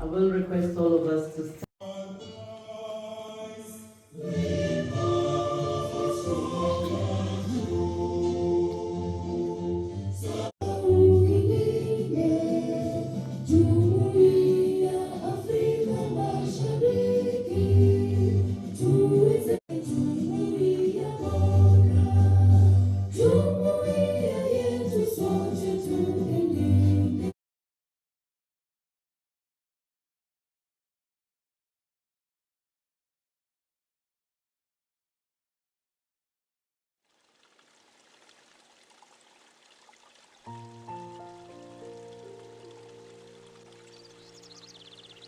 I will request all of us to stand.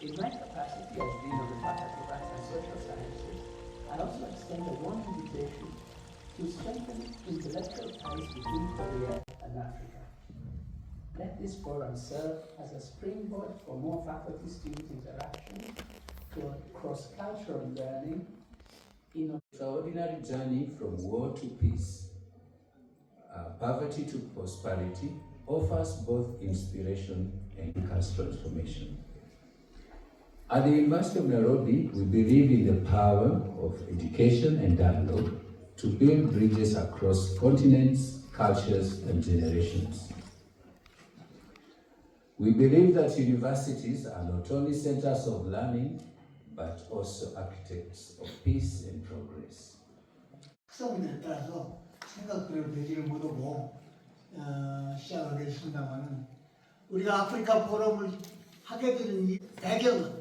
In my capacity as Dean of the Faculty of Arts and Social Sciences, I also extend a warm invitation to strengthen intellectual ties between Korea and Africa. Let this forum serve as a springboard for more faculty-student interaction, for cross-cultural learning, in an extraordinary journey from war to peace, poverty to prosperity, offers both inspiration and transformation. At the University of Nairobi, we believe in the power of education and dialogue to build bridges across continents, cultures, and generations. We believe that universities are not only centers of learning, but also architects of peace and progress. 특성에 따라서 생각들을 되지를 못하고 시작을 했습니다만은 우리가 아프리카 포럼을 하게 되는 이 배경은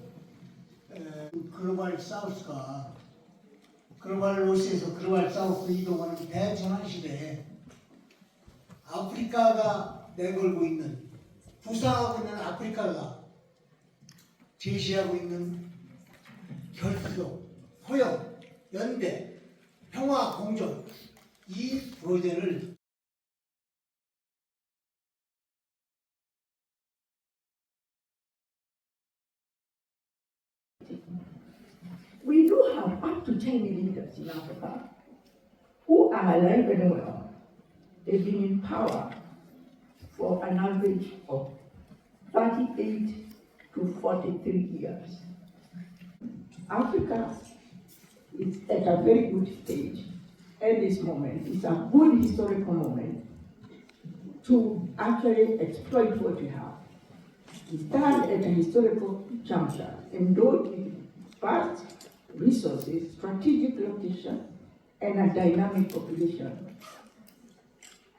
글로벌 사우스가 글로벌 노스에서 글로벌 사우스 이동하는 대전환 시대에 아프리카가 내걸고 있는 부상하고 있는 아프리카가 제시하고 있는 결속, 포용, 연대, 평화, 공존 이 프로젝트를 We do have up to 10 leaders in Africa who are alive and well. They've been in power for an average of 38 to 43 years. Africa is at a very good stage at this moment. It's a good historical moment to actually exploit what we have. We stand at a historical juncture, endowed with vast resources, strategic location, and a dynamic population.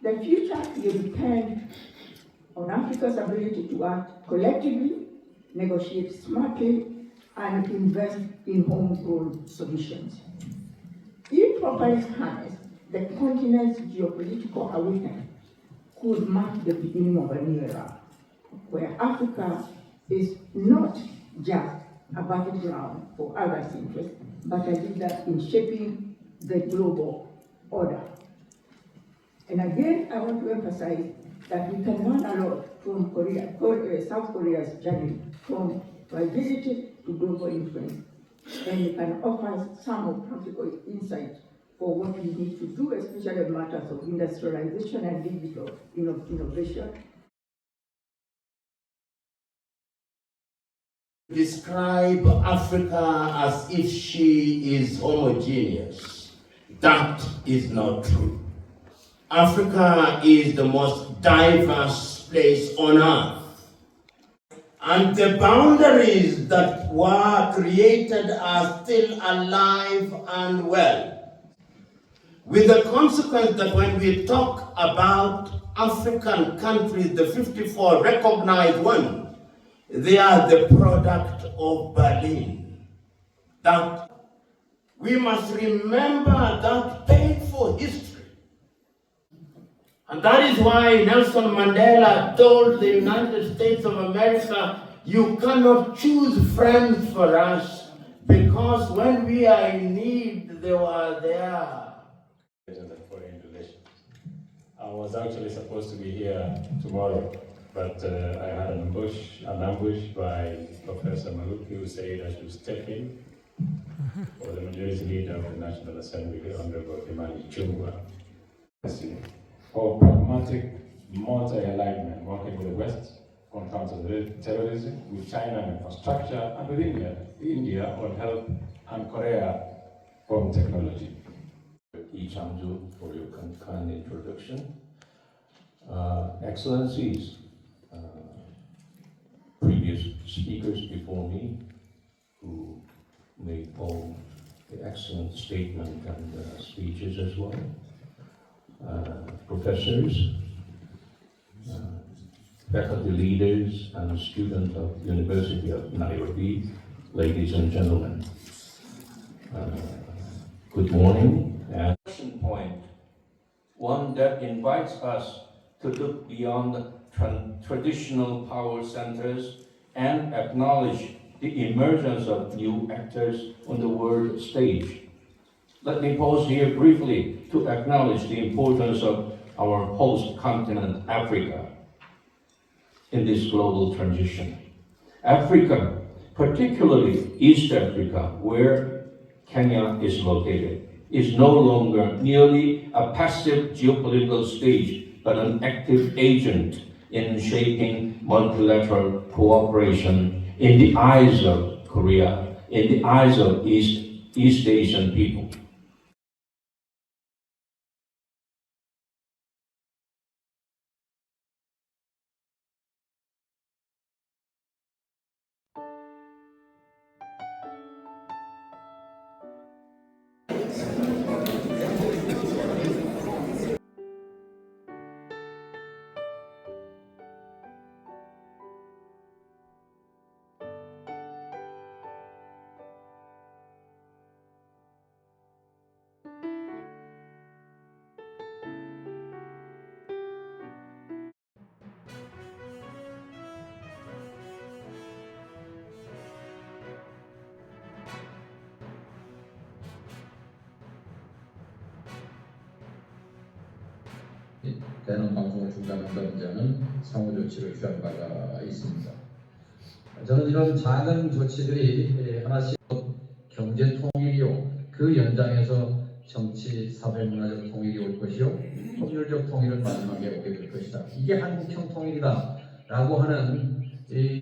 The future will depend on Africa's ability to act collectively, negotiate smartly, and invest in homegrown solutions. If properly harnessed, the continent's geopolitical awakening could mark the beginning of a new era, where Africa is not just a battleground for others' interests, but a leader in shaping the global order. And again, I want to emphasize that we can learn a lot from South Korea's journey from fragility to global influence, and it can offer some of practical insight for what we need to do, especially in matters of industrialization and digital innovation. Describe Africa as if she is homogeneous. That is not true. Africa is the most diverse place on earth. And the boundaries that were created are still alive and well. With the consequence that when we talk about African countries, the 54 recognized ones, they are the product of Berlin. That we must remember that painful history. And that is why Nelson Mandela told the United States of America, you cannot choose friends for us, because when we are in need, they were there. Foreign relations. I was actually supposed to be here tomorrow, but I had an ambush by Professor Maluki, who said I should step in for the majority leader of the National Assembly, the Honorable Imani Chungwa. For pragmatic multi-alignment, working with the West, on counter-terrorism, with China on infrastructure, and with India on health, and Korea on technology. Ichangju, for your kind introduction. Excellencies, previous speakers before me who made all the excellent statement and speeches as well. Professors, faculty leaders, and students of University of Nairobi, ladies and gentlemen. Good morning. Action point, one that invites us to look beyond traditional power centers and acknowledge the emergence of new actors on the world stage. Let me pause here briefly to acknowledge the importance of our host continent, Africa, in this global transition. Africa, particularly East Africa, where Kenya is located, is no longer merely a passive geopolitical stage, but an active agent in shaping multilateral cooperation in the eyes of Korea, in the eyes of East Asian people. 대남 방송을 중단한다는 자는 상호 조치를 취한 바가 있습니다. 저는 이런 작은 조치들이 하나씩 경제 통일이요, 그 연장에서 정치, 사회, 문화적 통일이 올 것이요, 법률적 통일은 마지막에 오게 될 것이다. 이게 한국형 통일이다라고 하는 이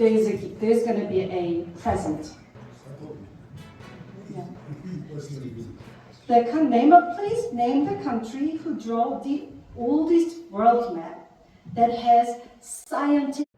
there's going to be a present. Yeah. Please name the country who drew the oldest world map that has scientific